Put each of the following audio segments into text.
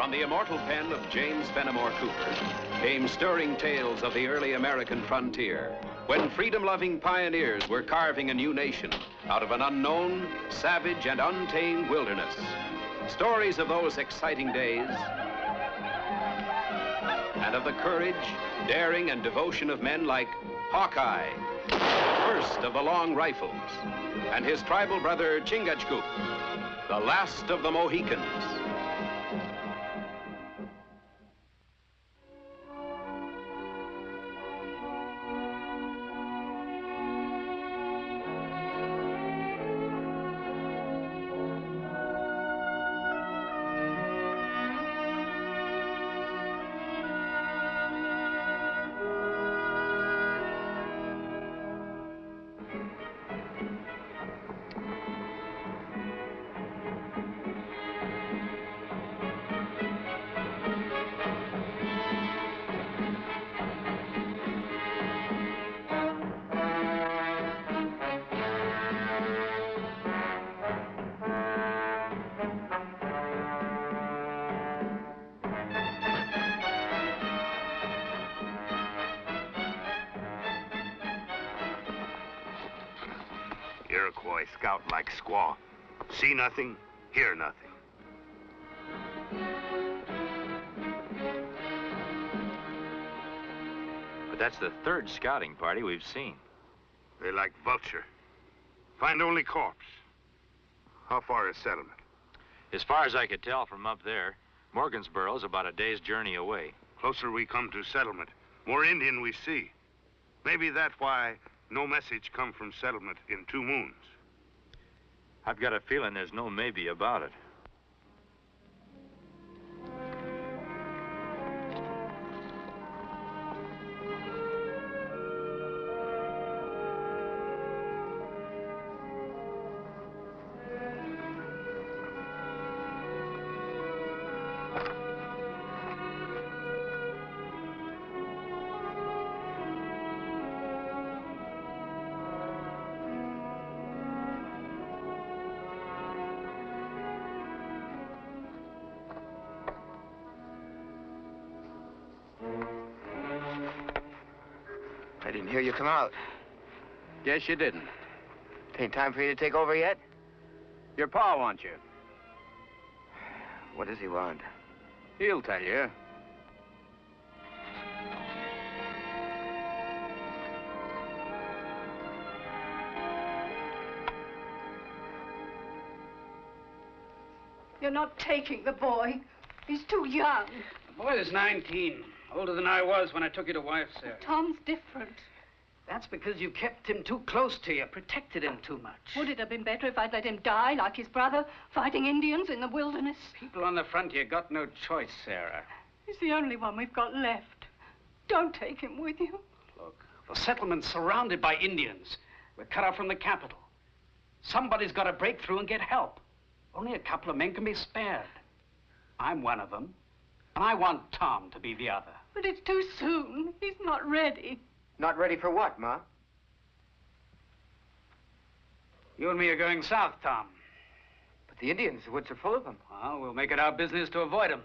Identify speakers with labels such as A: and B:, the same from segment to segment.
A: From the immortal pen of James Fenimore Cooper came stirring tales of the early American frontier, when freedom-loving pioneers were carving a new nation out of an unknown, savage, and untamed wilderness. Stories of those exciting days and of the courage, daring, and devotion of men like Hawkeye, the first of the long rifles, and his tribal brother Chingachgook, the last of the Mohicans.
B: Iroquois scout like squaw. See nothing, hear nothing.
C: But that's the third scouting party we've seen.
B: They like vulture. Find only corpse. How far is settlement?
C: As far as I could tell from up there, Morgansboro's about a day's journey away.
B: Closer we come to settlement, more Indian we see. Maybe that's why no message come from settlement in 2 moons.
C: I've got a feeling there's no maybe about it.
D: I didn't hear you come out.
A: Guess you didn't.
D: Ain't time for you to take over yet?
A: Your pa wants you.
D: What does he want?
A: He'll tell you.
E: You're not taking the boy. He's too young.
F: The boy is 19. Older than I was when I took you to wife, Sarah.
E: Tom's different.
F: That's because you kept him too close to you, protected him too much.
E: Would it have been better if I'd let him die like his brother, fighting Indians in the wilderness?
F: People on the frontier got no choice, Sarah.
E: He's the only one we've got left. Don't take him with you.
F: Look, the settlement's surrounded by Indians. We're cut off from the capital. Somebody's got to break through and get help. Only a couple of men can be spared. I'm one of them, and I want Tom to be the other.
E: But it's too soon. He's not ready.
D: Not ready for what, Ma?
F: You and me are going south, Tom.
D: But the Indians, the woods are full of them.
F: Well, we'll make it our business to avoid them.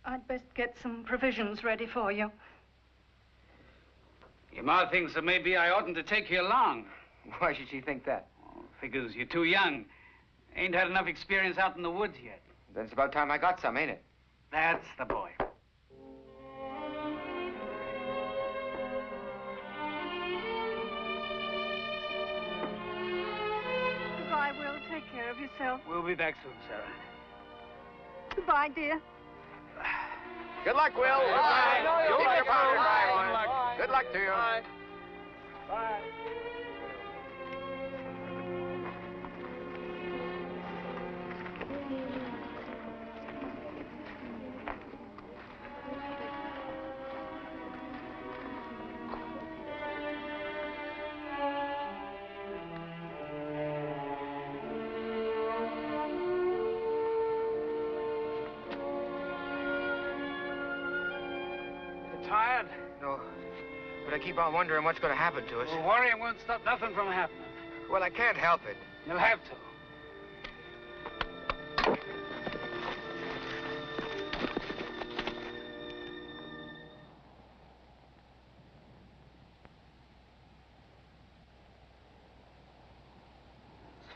E: I'd best get some provisions ready for you.
F: Your ma thinks that maybe I oughtn't to take you along.
D: Why should she think that?
F: Oh, figures you're too young. Ain't had enough experience out in the woods yet.
D: Then it's about time I got some, ain't it?
F: That's the boy.
E: Goodbye, Will. Take care of yourself.
F: We'll be back soon, Sarah.
E: Goodbye, dear.
B: Good luck, Will.
D: Bye.
B: You'll
D: Keep
B: be
D: your
B: fine.
D: powder dry.
B: Bye. Good luck to you.
D: Bye.
F: Bye. Tired?
D: No, but I keep on wondering what's going to happen to us.
F: Well, worrying won't stop nothing from happening.
D: Well, I can't help it.
F: You'll have to.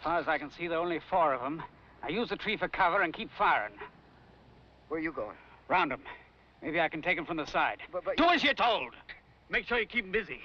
F: far as I can see, there are only 4 of them. Now use the tree for cover and keep firing.
D: Where are you going?
F: Round them. Maybe I can take them from the side.
D: But
F: Do as you're told. Make sure you keep them busy.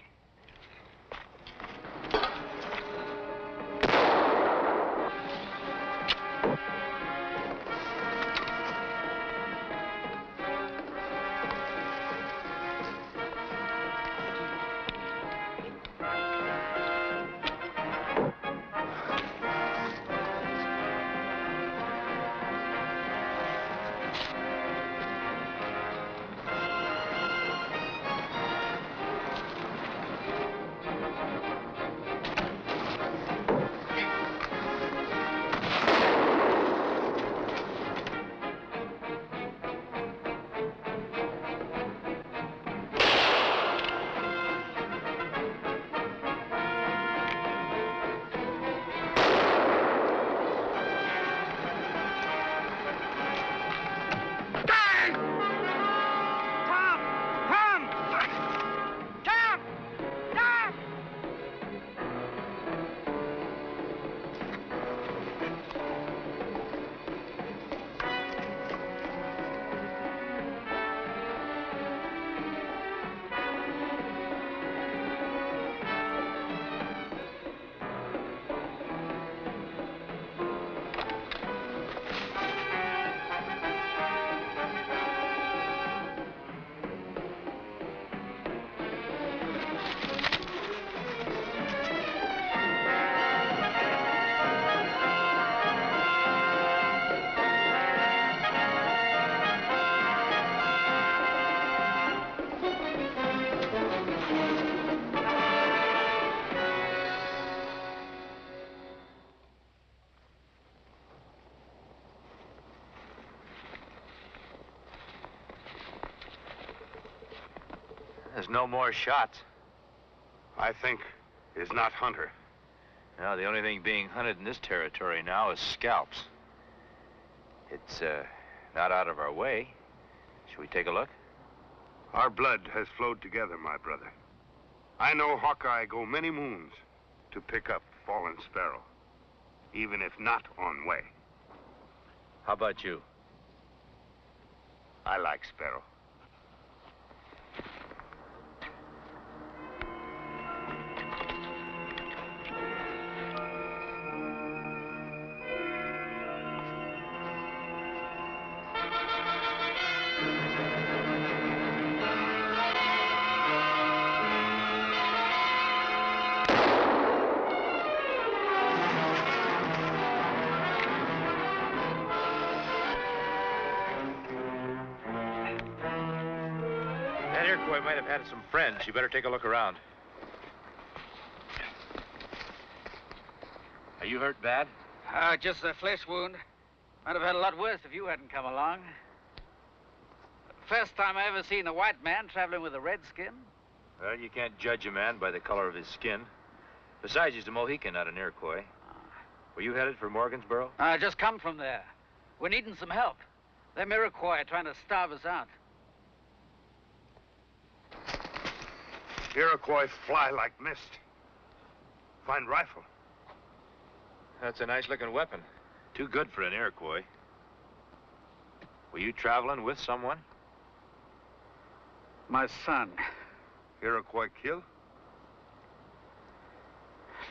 C: There's no more shots.
B: I think is not Hunter.
C: Now, the only thing being hunted in this territory now is scalps. It's, not out of our way. Should we take a look?
B: Our blood has flowed together, my brother. I know Hawkeye go many moons to pick up fallen sparrow, even if not on way.
C: How about you?
B: I like sparrow.
C: Iroquois might have had some friends. You better take a look around. Are you hurt bad?
F: Just a flesh wound. Might have had a lot worse if you hadn't come along. First time I ever seen a white man traveling with a red skin.
C: Well, you can't judge a man by the color of his skin. Besides, he's a Mohican, not an Iroquois. Were you headed for Morgansboro?
F: I just come from there. We're needing some help. Them Iroquois are trying to starve us out.
B: Iroquois fly like mist. Fine rifle.
C: That's a nice-looking weapon. Too good for an Iroquois. Were you traveling with someone?
F: My son.
B: Iroquois kill?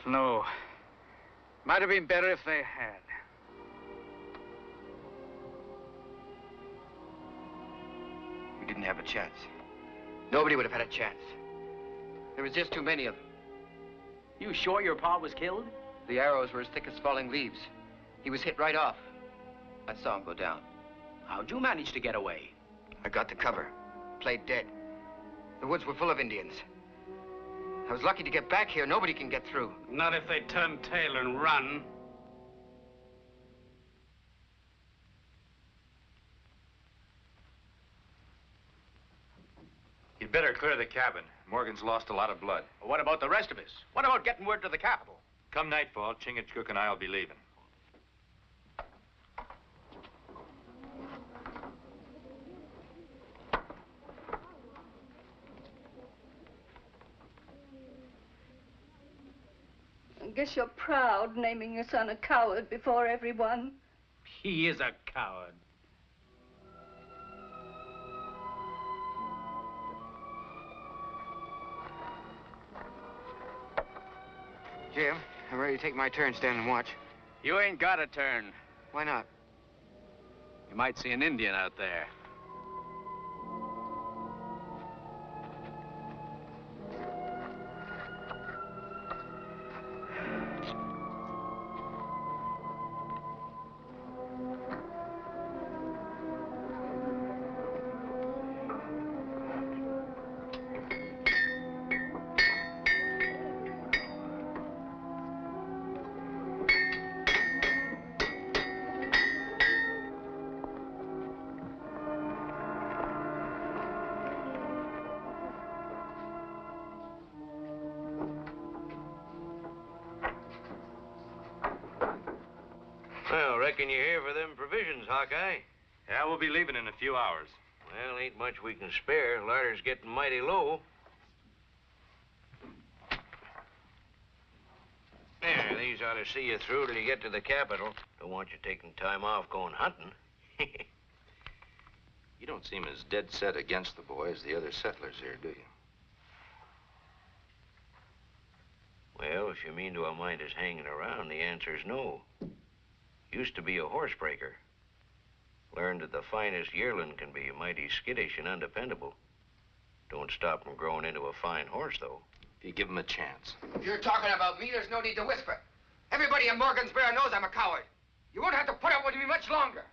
F: No. Might have been better if they had.
D: We didn't have a chance. Nobody would have had a chance. There was just too many of them.
F: You sure your pa was killed?
D: The arrows were as thick as falling leaves. He was hit right off. I saw him go down.
F: How'd you manage to get away?
D: I got the cover. Played dead. The woods were full of Indians. I was lucky to get back here. Nobody can get through.
F: Not if they turn tail and run.
C: You'd better clear the cabin. Morgan's lost a lot of blood.
G: Well, what about the rest of us? What about getting word to the capital?
C: Come nightfall, Chingachgook and I will be leaving.
E: guess you're proud naming your son a coward before everyone.
F: He is a coward.
D: Jim, I'm ready to take my turn standing watch.
G: You ain't got a turn.
D: Why not?
G: You might see an Indian out there.
H: Well, reckon you're here for them provisions, Hawkeye.
C: Yeah, we'll be leaving in a few hours.
H: Well, ain't much we can spare. Larder's getting mighty low. There, these ought to see you through till you get to the capital. Don't want you taking time off going hunting.
C: You don't seem as dead set against the boy as the other settlers here, do you?
H: Well, if you mean to mind us hanging around, the answer's no. Used to be a horsebreaker. Learned that the finest yearling can be mighty skittish and undependable. Don't stop him growing into a fine horse, though.
C: If you give him a chance.
D: If you're talking about me, there's no need to whisper. Everybody in Morgansboro knows I'm a coward. You won't have to put up with me much longer.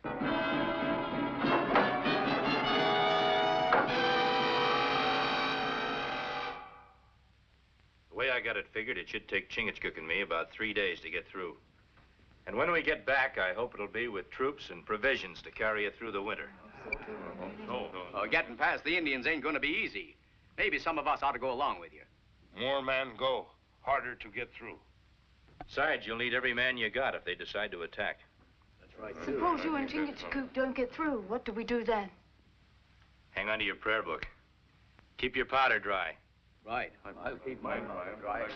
C: The way I got it figured, it should take Chingachgook and me about 3 days to get through. And when we get back, I hope it'll be with troops and provisions to carry you through the winter.
G: Getting past the Indians ain't gonna be easy. Maybe some of us ought to go along with you.
B: More men go. Harder to get through.
C: Besides, you'll need every man you got if they decide to attack.
E: Suppose you and Chingachgook don't get through. What do we do then?
C: Hang on to your prayer book. Keep your powder dry.
G: Right. I'll keep my mouth dry.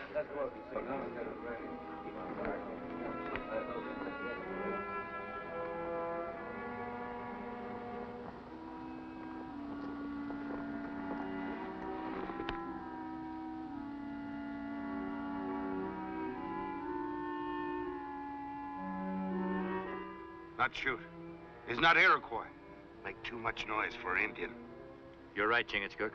B: Not shoot. He's not Iroquois. Make too much noise for Indian.
C: You're right, Chingachgook.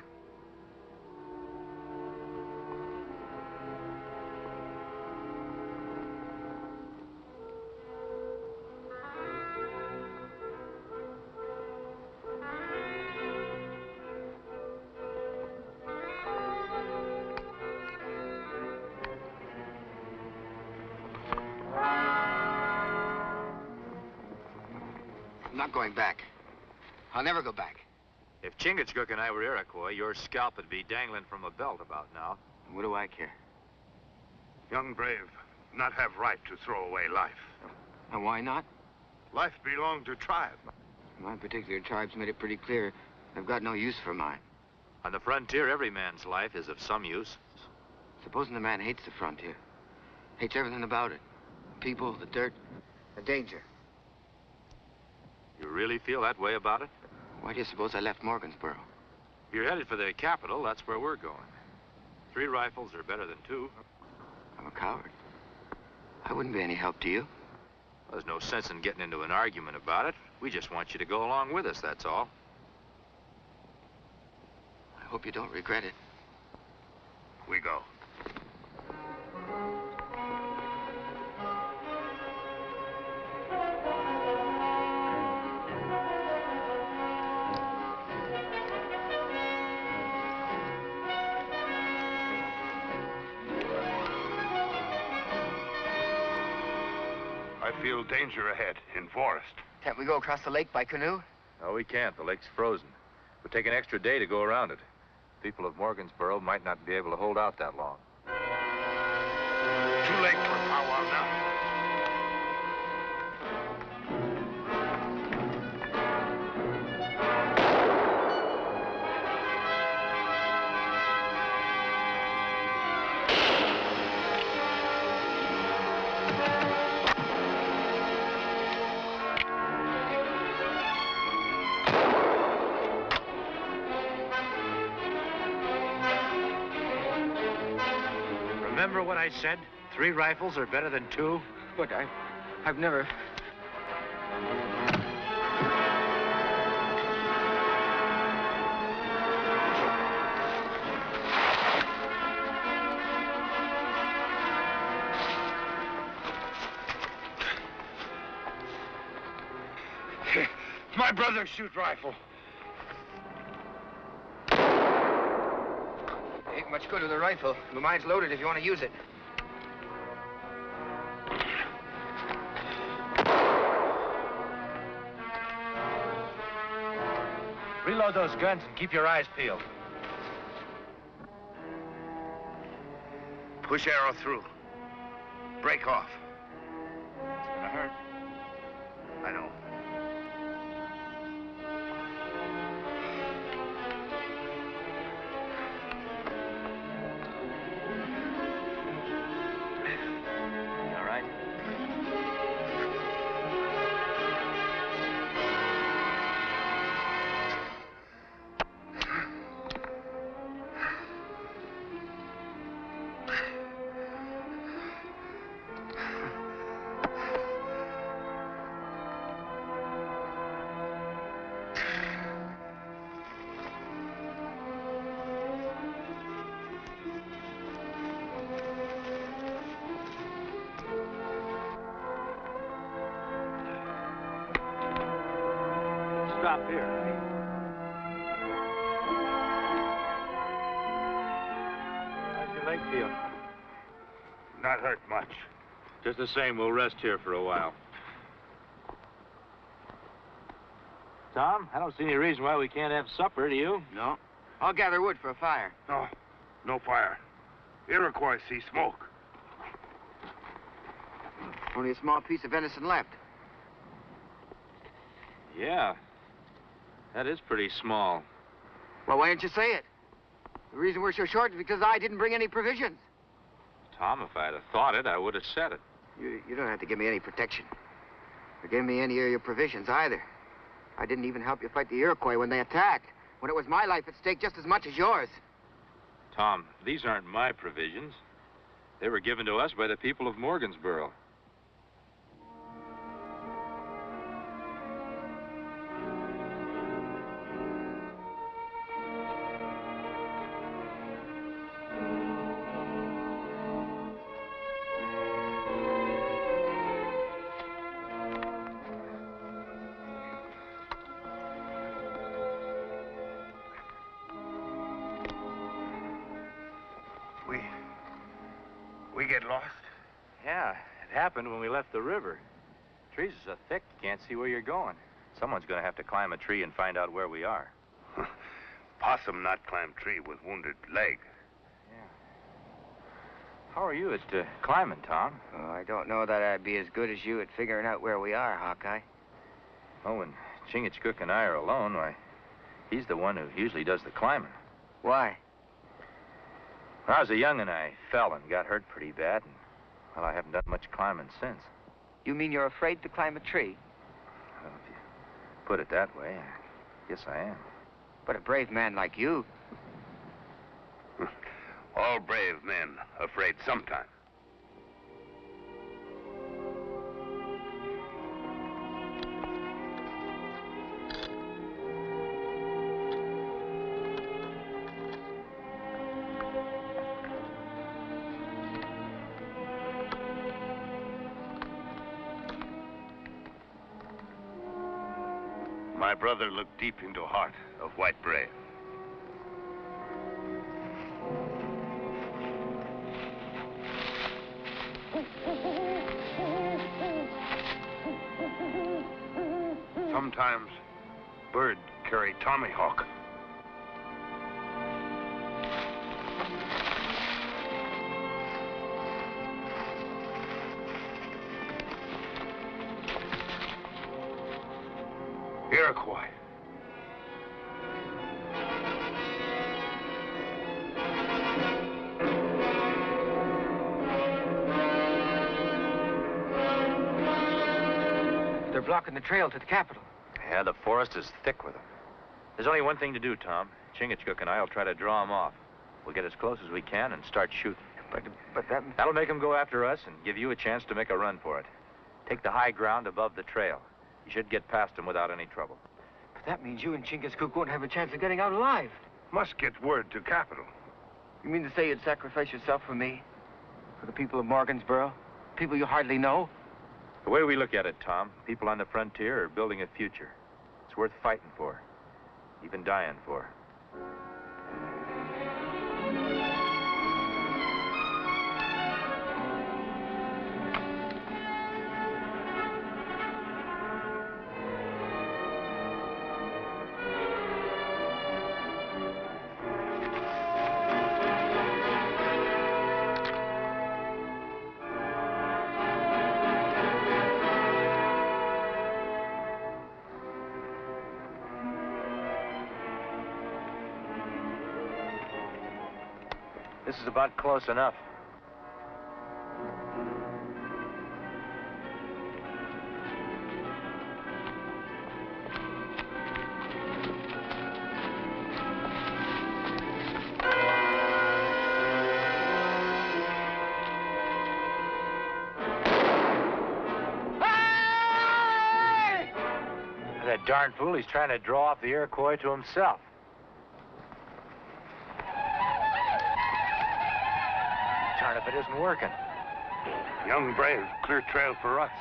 D: I'm not going back. I'll never go back.
C: If Chingachgook and I were Iroquois, your scalp would be dangling from a belt about now.
D: What do I care?
B: Young brave, not have right to throw away life.
D: And why not?
B: Life belong to tribe.
D: My particular tribe's made it pretty clear they've got no use for mine.
C: On the frontier, every man's life is of some use.
D: Supposing the man hates the frontier, hates everything about it. The people, the dirt, the danger.
C: You really feel that way about it?
D: Why do you suppose I left Morgansboro?
C: If you're headed for the capital, that's where we're going. 3 rifles are better than 2.
D: I'm a coward. I wouldn't be any help to you.
C: There's no sense in getting into an argument about it. We just want you to go along with us, that's all.
D: I hope you don't regret it.
B: We go. I feel danger ahead in forest.
D: Can't we go across the lake by canoe?
C: No, we can't. The lake's frozen. It'll take an extra day to go around it. People of Morgansboro might not be able to hold out that long.
B: Too late for powwow now.
C: remember what I said? 3 rifles are better than 2?
D: Look, I've never...
B: My brother shoots rifle.
D: Ain't much good with a rifle. The mine's loaded if you want to use it.
C: Reload those guns and keep your eyes peeled.
B: Push arrow through. Break off.
C: It's gonna hurt.
B: I know.
C: All right. Stop here. How's your leg feel?
B: Not hurt much.
C: Just the same, we'll rest here for a while. Tom, I don't see any reason why we can't have supper, do you?
D: No. I'll gather wood for a fire.
B: No. No fire. Iroquois see smoke.
D: Only a small piece of venison left.
C: Yeah. That is pretty small.
D: Well, why didn't you say it? The reason we're so short is because I didn't bring any provisions.
C: Tom, if I'd have thought it, I would have said it.
D: You don't have to give me any protection. Or give me any of your provisions either. I didn't even help you fight the Iroquois when they attacked, when it was my life at stake just as much as yours.
C: Tom, these aren't my provisions. They were given to us by the people of Morgansboro.
B: We get lost?
C: Yeah, it happened when we left the river. Trees are so thick, you can't see where you're going. Someone's gonna have to climb a tree and find out where we are.
B: Possum not climb tree with wounded leg.
C: Yeah. How are you at climbing, Tom?
D: Oh, I don't know that I'd be as good as you at figuring out where we are, Hawkeye.
C: Oh, when Chingachgook and I are alone, why, he's the one who usually does the climbing.
D: Why?
C: When I was a young'un, I fell and got hurt pretty bad, and, well, I haven't done much climbing since.
D: You mean you're afraid to climb a tree?
C: Well, if you put it that way, I guess I am.
D: But a brave man like you.
B: All brave men afraid sometime. My brother looked deep into heart of white brave. Sometimes bird carry tomahawk. Iroquois.
D: They're blocking the trail to the capital.
C: Yeah, the forest is thick with them. There's only one thing to do, Tom. Chingachgook and I will try to draw them off. We'll get as close as we can and start shooting.
D: But that...
C: That'll make them go after us and give you a chance to make a run for it. Take the high ground above the trail. You should get past them without any trouble.
D: But that means you and Chingachgook won't have a chance of getting out alive.
B: Must get word to capital.
D: You mean to say you'd sacrifice yourself for me? For the people of Morgansboro? People you hardly know?
C: The way we look at it, Tom, people on the frontier are building a future. It's worth fighting for, even dying for. This is about close enough. That darn fool, he's trying to draw off the Iroquois to himself. Darn if it isn't working.
B: Young brave, clear trail for us.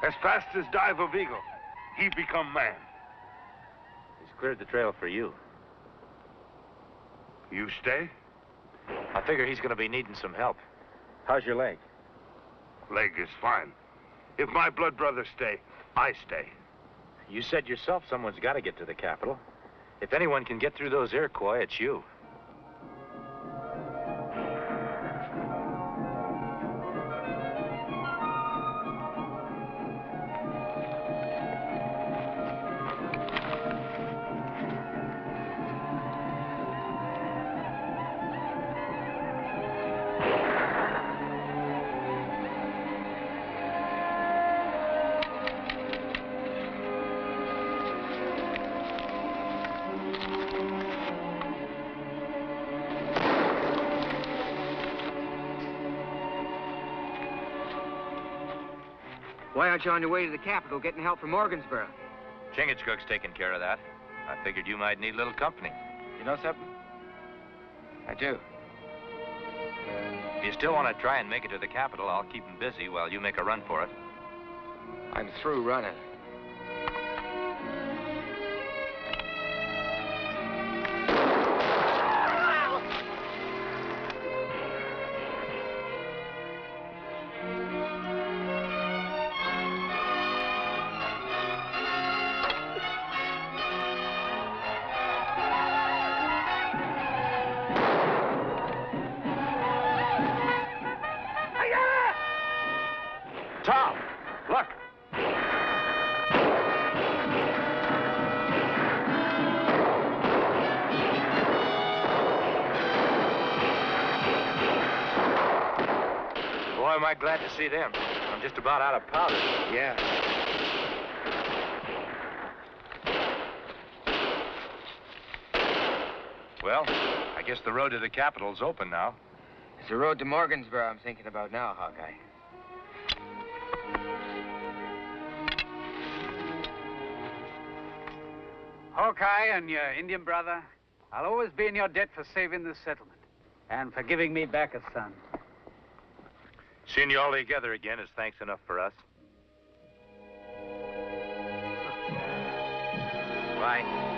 B: As fast as Dive of Eagle, he become man.
C: He's cleared the trail for you.
B: You stay?
C: I figure he's going to be needing some help. How's your leg?
B: Leg is fine. If my blood brothers stay, I stay.
C: You said yourself someone's got to get to the capital. If anyone can get through those Iroquois, it's you.
D: Why aren't you on your way to the capital getting help from Morgansboro?
C: Chingachgook's taking care of that. I figured you might need a little company.
D: You know something? I do.
C: If you still want to try and make it to the capital, I'll keep him busy while you make a run for it.
D: I'm through running.
C: Tom, look. Boy, am I glad to see them. I'm just about out of powder.
D: Yeah.
C: Well, I guess the road to the capital's open now.
D: It's the road to Morgansboro I'm thinking about now, Hawkeye.
F: Hawkeye and your Indian brother, I'll always be in your debt for saving this settlement and for giving me back a son.
C: Seeing you all together again is thanks enough for us. Bye.